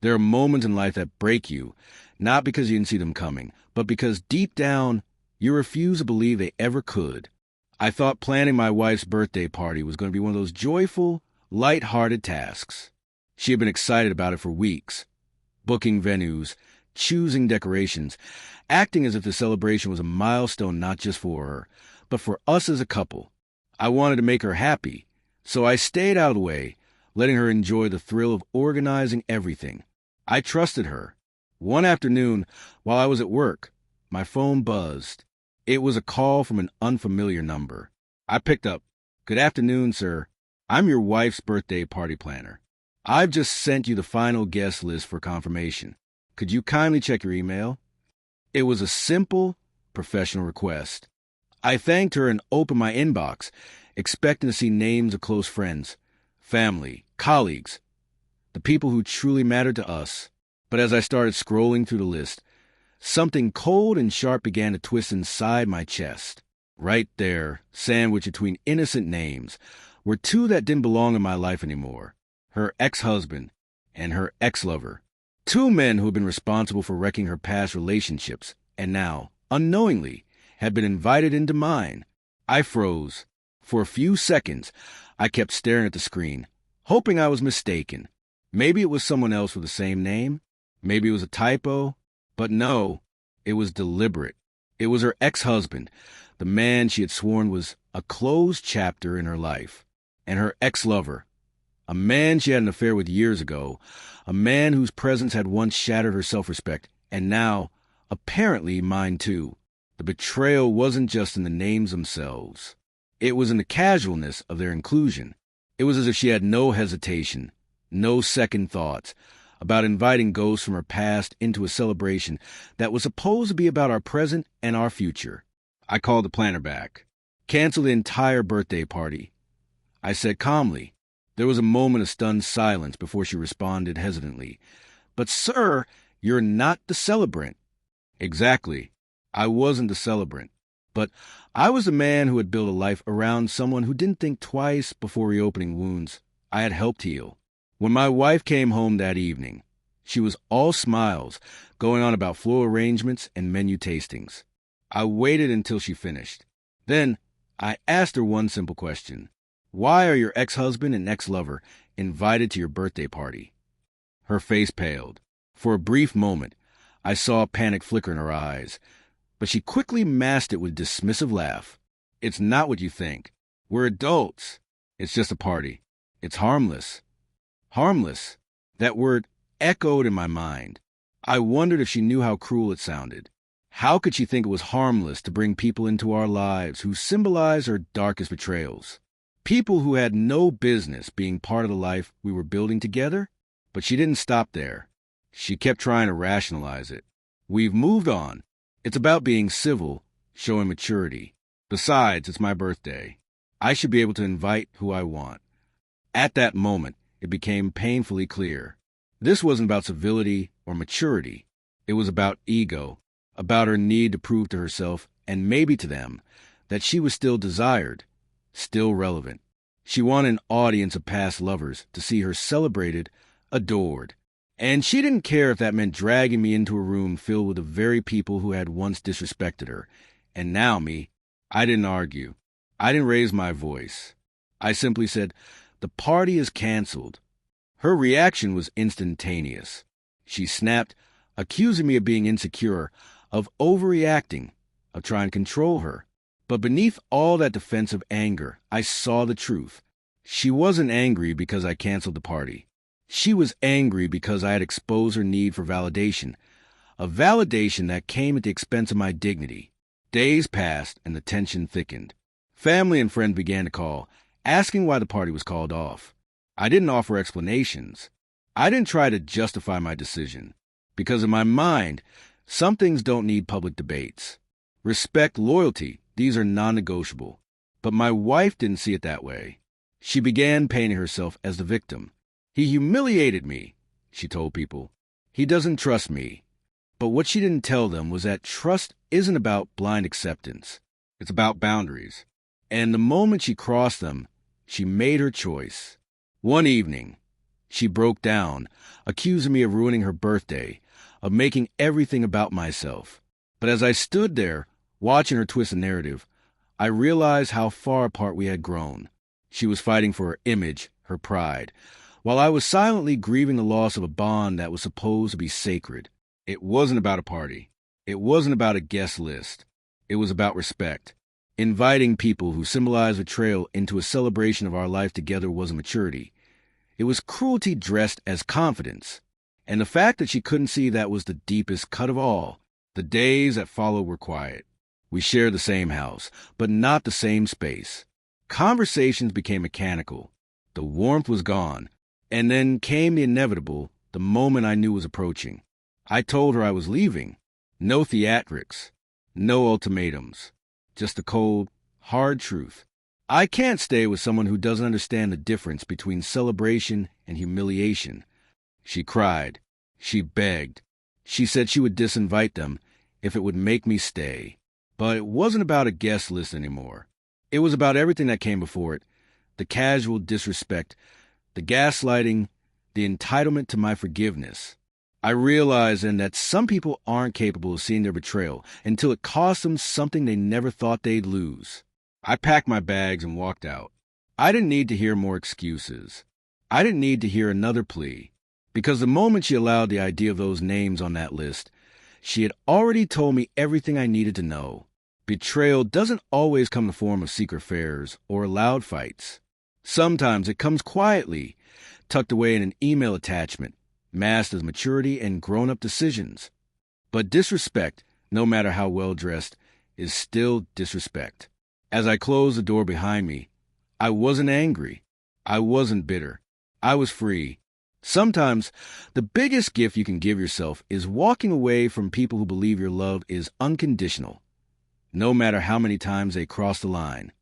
There are moments in life that break you, not because you didn't see them coming, but because deep down, you refuse to believe they ever could. I thought planning my wife's birthday party was going to be one of those joyful, light-hearted tasks. She had been excited about it for weeks, booking venues, choosing decorations, acting as if the celebration was a milestone not just for her, but for us as a couple. I wanted to make her happy, so I stayed out of the way, letting her enjoy the thrill of organizing everything. I trusted her. One afternoon, while I was at work, my phone buzzed. It was a call from an unfamiliar number. I picked up. "Good afternoon, sir. I'm your wife's birthday party planner. I've just sent you the final guest list for confirmation. Could you kindly check your email?" It was a simple, professional request. I thanked her and opened my inbox, expecting to see names of close friends, family, colleagues, the people who truly mattered to us. But as I started scrolling through the list, something cold and sharp began to twist inside my chest. Right there, sandwiched between innocent names, were two that didn't belong in my life anymore: her ex-husband and her ex-lover. Two men who had been responsible for wrecking her past relationships, and now, unknowingly, had been invited into mine. I froze. For a few seconds, I kept staring at the screen, hoping I was mistaken. Maybe it was someone else with the same name. Maybe it was a typo. But no, it was deliberate. It was her ex-husband, the man she had sworn was a closed chapter in her life, and her ex-lover, a man she had an affair with years ago, a man whose presence had once shattered her self-respect, and now, apparently, mine too. The betrayal wasn't just in the names themselves. It was in the casualness of their inclusion. It was as if she had no hesitation, no second thoughts, about inviting ghosts from her past into a celebration that was supposed to be about our present and our future. I called the planner back. "Cancel the entire birthday party," I said calmly. There was a moment of stunned silence before she responded hesitantly. "But sir, you're not the celebrant." Exactly. I wasn't the celebrant. But I was the man who had built a life around someone who didn't think twice before reopening wounds I had helped heal. When my wife came home that evening, she was all smiles, going on about floral arrangements and menu tastings. I waited until she finished. Then I asked her one simple question. "Why are your ex-husband and ex-lover invited to your birthday party?" Her face paled. For a brief moment, I saw a panic flicker in her eyes, but she quickly masked it with a dismissive laugh. "It's not what you think. We're adults. It's just a party. It's harmless." Harmless. That word echoed in my mind. I wondered if she knew how cruel it sounded. How could she think it was harmless to bring people into our lives who symbolized her darkest betrayals? People who had no business being part of the life we were building together? But she didn't stop there. She kept trying to rationalize it. "We've moved on. It's about being civil, showing maturity. Besides, it's my birthday. I should be able to invite who I want." At that moment, it became painfully clear. This wasn't about civility or maturity. It was about ego, about her need to prove to herself, and maybe to them, that she was still desired, still relevant. She wanted an audience of past lovers to see her celebrated, adored. And she didn't care if that meant dragging me into a room filled with the very people who had once disrespected her. And now me. I didn't argue. I didn't raise my voice. I simply said, "The party is canceled." Her reaction was instantaneous. She snapped, accusing me of being insecure, of overreacting, of trying to control her. But beneath all that defensive anger, I saw the truth. She wasn't angry because I canceled the party. She was angry because I had exposed her need for validation, a validation that came at the expense of my dignity. Days passed and the tension thickened. Family and friends began to call, asking why the party was called off. I didn't offer explanations. I didn't try to justify my decision, because in my mind, some things don't need public debates. Respect, loyalty, these are non-negotiable. But my wife didn't see it that way. She began painting herself as the victim. "He humiliated me," she told people. "He doesn't trust me." But what she didn't tell them was that trust isn't about blind acceptance. It's about boundaries. And the moment she crossed them, she made her choice. One evening, She broke down, accusing me of ruining her birthday, of making everything about myself. But as I stood there, watching her twist the narrative, I realized how far apart we had grown. She was fighting for her image, her pride, while I was silently grieving the loss of a bond that was supposed to be sacred. It wasn't about a party. It wasn't about a guest list. It was about respect. Inviting people who symbolized betrayal into a celebration of our life together was a maturity. It was cruelty dressed as confidence. And the fact that she couldn't see that was the deepest cut of all. The days that followed were quiet. We shared the same house, but not the same space. Conversations became mechanical. The warmth was gone. And then came the inevitable, the moment I knew was approaching. I told her I was leaving. No theatrics. No ultimatums. Just the cold, hard truth. I can't stay with someone who doesn't understand the difference between celebration and humiliation. She cried. She begged. She said she would disinvite them if it would make me stay. But it wasn't about a guest list anymore. It was about everything that came before it. The casual disrespect, the gaslighting, the entitlement to my forgiveness. I realized then that some people aren't capable of seeing their betrayal until it costs them something they never thought they'd lose. I packed my bags and walked out. I didn't need to hear more excuses. I didn't need to hear another plea. Because the moment she allowed the idea of those names on that list, she had already told me everything I needed to know. Betrayal doesn't always come in the form of secret affairs or loud fights. Sometimes it comes quietly, tucked away in an email attachment, masked as maturity and grown-up decisions. But disrespect, no matter how well-dressed, is still disrespect. As I closed the door behind me, I wasn't angry. I wasn't bitter. I was free. Sometimes, the biggest gift you can give yourself is walking away from people who believe your love is unconditional, no matter how many times they cross the line.